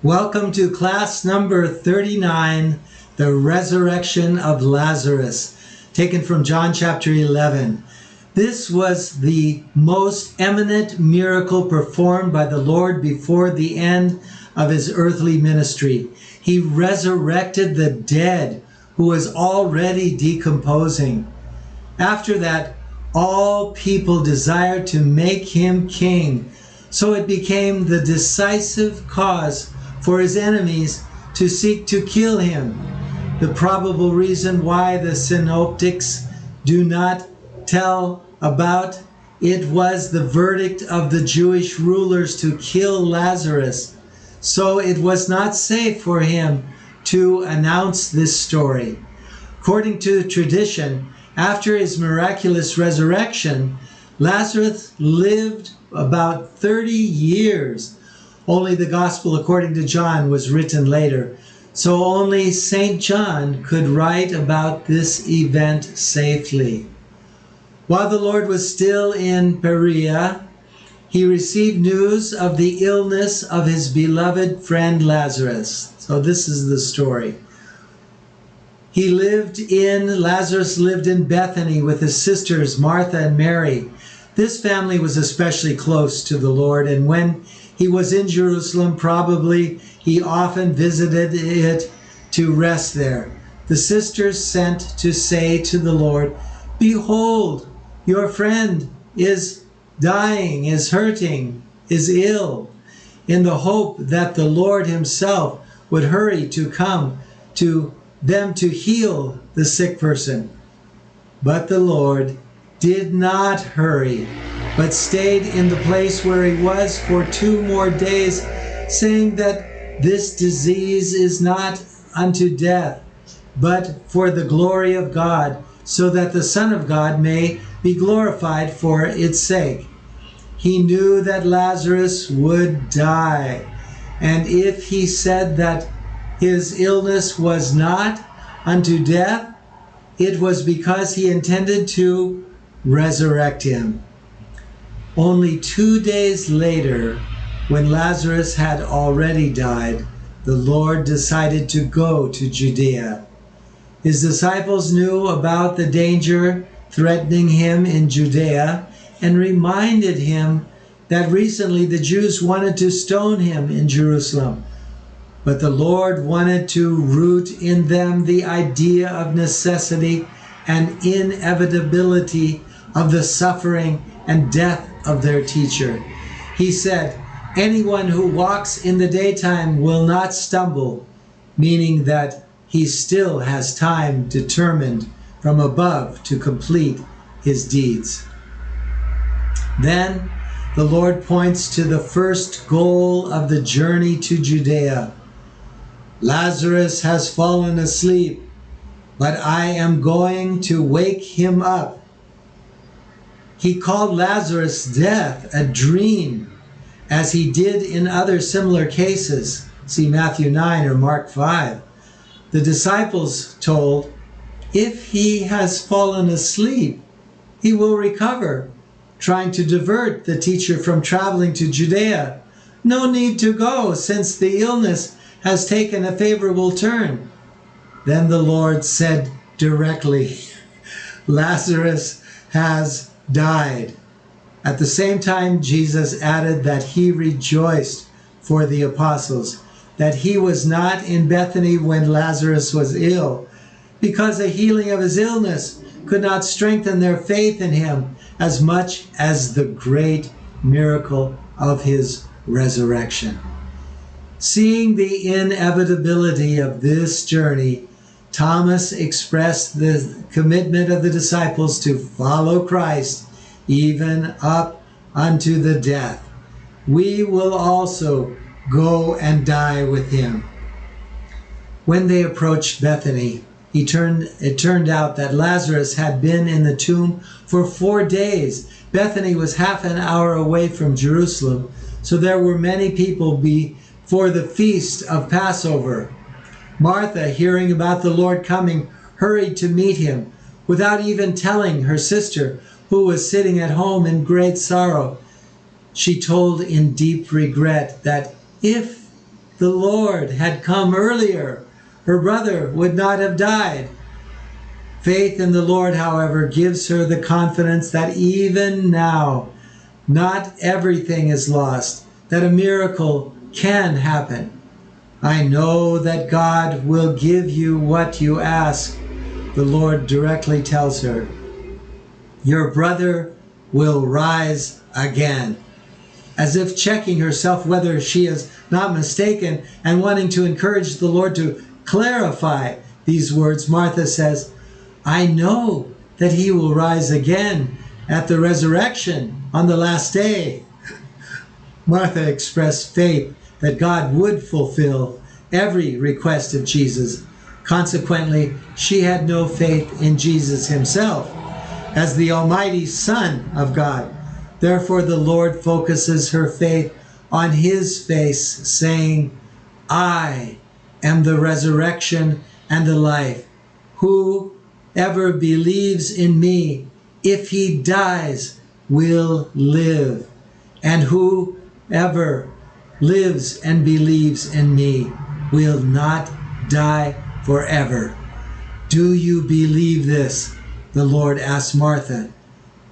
Welcome to class number 39, the resurrection of Lazarus, taken from John chapter 11. This was the most eminent miracle performed by the Lord before the end of his earthly ministry. He resurrected the dead who was already decomposing. After that, all people desired to make him king, so it became the decisive cause for his enemies to seek to kill him. The probable reason why the sinoptics do not tell about it was the verdict of the Jewish rulers to kill Lazarus. So it was not safe for him to announce this story. According to tradition, after his miraculous resurrection, Lazarus lived about 30 years. Only the Gospel according to John was written later, so only St. John could write about this event safely. While the Lord was still in Perea, he received news of the illness of his beloved friend Lazarus. So this is the story. Lazarus lived in Bethany with his sisters Martha and Mary. This family was especially close to the Lord, and when he was in Jerusalem, probably he often visited it to rest there. The sisters sent to say to the Lord, "Behold, your friend is dying, is hurting, is ill," in the hope that the Lord himself would hurry to come to them to heal the sick person. But the Lord did not hurry, but stayed in the place where he was for 2 more days, saying that this disease is not unto death, but for the glory of God, so that the Son of God may be glorified for its sake. He knew that Lazarus would die, and if he said that his illness was not unto death, it was because he intended to resurrect him. Only 2 days later, when Lazarus had already died, the Lord decided to go to Judea. His disciples knew about the danger threatening him in Judea and reminded him that recently the Jews wanted to stone him in Jerusalem. But the Lord wanted to root in them the idea of necessity and inevitability of the suffering and death of their teacher. He said, "Anyone who walks in the daytime will not stumble," meaning that he still has time determined from above to complete his deeds. Then the Lord points to the first goal of the journey to Judea. "Lazarus has fallen asleep, but I am going to wake him up." He called Lazarus' death a dream, as he did in other similar cases. See Matthew 9 or Mark 5. The disciples told, "If he has fallen asleep, he will recover," trying to divert the teacher from traveling to Judea. "No need to go, since the illness has taken a favorable turn." Then the Lord said directly, "Lazarus has died." At the same time, Jesus added that he rejoiced for the apostles that he was not in Bethany when Lazarus was ill, because the healing of his illness could not strengthen their faith in him as much as the great miracle of his resurrection. Seeing the inevitability of this journey, Thomas expressed the commitment of the disciples to follow Christ even up unto the death. We will also go and die with him. When they approached Bethany, it turned out that Lazarus had been in the tomb for 4 days. Bethany was half an hour away from Jerusalem, so there were many people before the feast of Passover. Martha, hearing about the Lord coming, hurried to meet him, without even telling her sister, who was sitting at home in great sorrow. She told in deep regret that if the Lord had come earlier, her brother would not have died. Faith in the Lord, however, gives her the confidence that even now, not everything is lost, that a miracle can happen. I know that God will give you what you ask, the Lord directly tells her. Your brother will rise again. As if checking herself whether she is not mistaken and wanting to encourage the Lord to clarify these words, Martha says, I know that he will rise again at the resurrection on the last day. Martha expressed faith that God would fulfill every request of Jesus. Consequently, she had no faith in Jesus himself as the Almighty Son of God. Therefore, the Lord focuses her faith on his face, saying, I am the resurrection and the life. Whoever believes in me, if he dies, will live. And whoever lives and believes in me will not die forever. Do you believe this? The Lord asks Martha,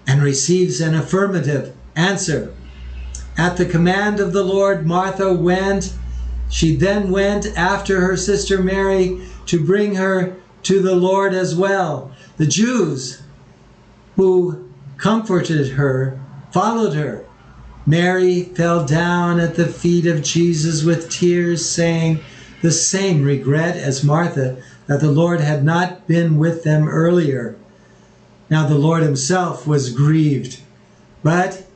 and receives an affirmative answer. At the command of the Lord, Martha went. She then went after her sister Mary to bring her to the Lord as well. The Jews who comforted her followed her. Mary fell down at the feet of Jesus with tears, saying the same regret as Martha, that the Lord had not been with them earlier. Now the Lord himself was grieved, but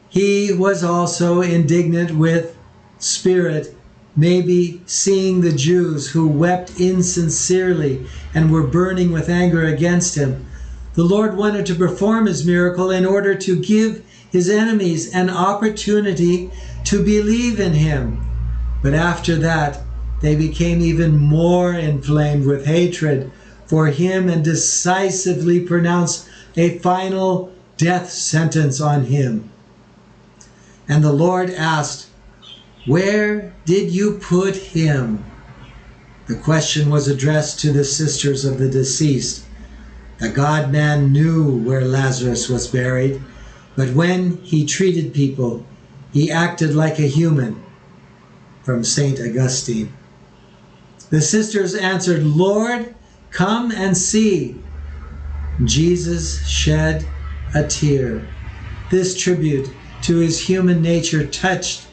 he was also indignant with spirit, maybe seeing the Jews who wept insincerely and were burning with anger against him. The Lord wanted to perform his miracle in order to give his enemies an opportunity to believe in him. But after that, they became even more inflamed with hatred for him and decisively pronounced a final death sentence on him. And the Lord asked, where did you put him? The question was addressed to the sisters of the deceased. The God-man knew where Lazarus was buried, but when he treated people, he acted like a human. From St. Augustine. The sisters answered, Lord, come and see. Jesus shed a tear. This tribute to his human nature touched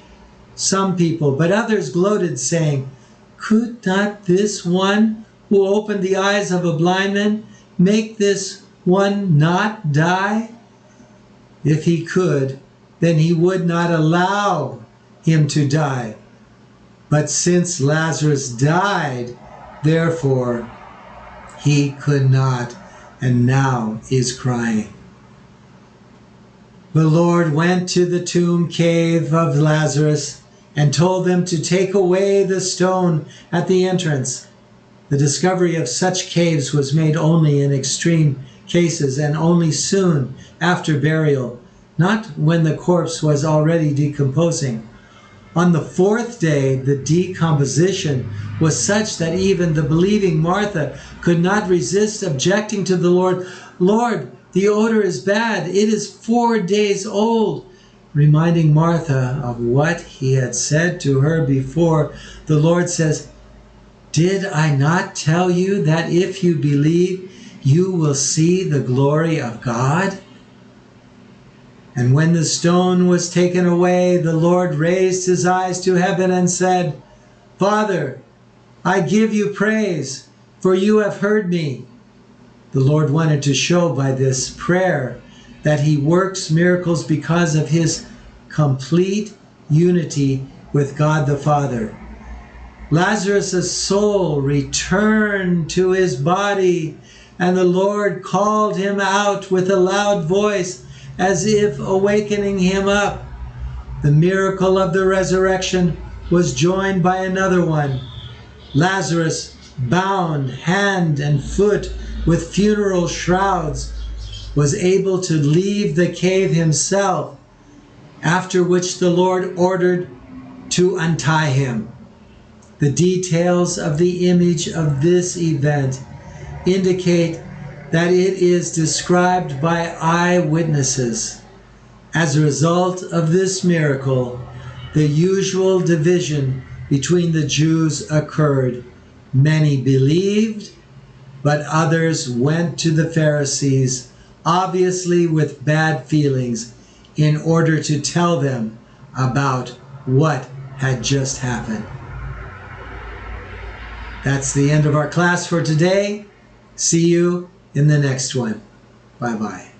some people, but others gloated, saying, could not this one who opened the eyes of a blind man make this one not die? If he could, then he would not allow him to die. But since Lazarus died, therefore he could not, and now is crying. The Lord went to the tomb cave of Lazarus and told them to take away the stone at the entrance. The discovery of such caves was made only in extreme cases and only soon after burial, not when the corpse was already decomposing. On the fourth day, the decomposition was such that even the believing Martha could not resist objecting to the Lord, Lord, the odor is bad. It is 4 days old. Reminding Martha of what he had said to her before, the Lord says, did I not tell you that if you believe, you will see the glory of God? And when the stone was taken away, the Lord raised his eyes to heaven and said, Father, I give you praise, for you have heard me. The Lord wanted to show by this prayer that he works miracles because of his complete unity with God the Father. Lazarus' soul returned to his body, and the Lord called him out with a loud voice, as if awakening him up. The miracle of the resurrection was joined by another one. Lazarus, bound hand and foot with funeral shrouds, was able to leave the cave himself, after which the Lord ordered to untie him. The details of the image of this event indicate that it is described by eyewitnesses. As a result of this miracle, the usual division between the Jews occurred. Many believed, but others went to the Pharisees, obviously with bad feelings, in order to tell them about what had just happened. That's the end of our class for today. See you in the next one. Bye-bye.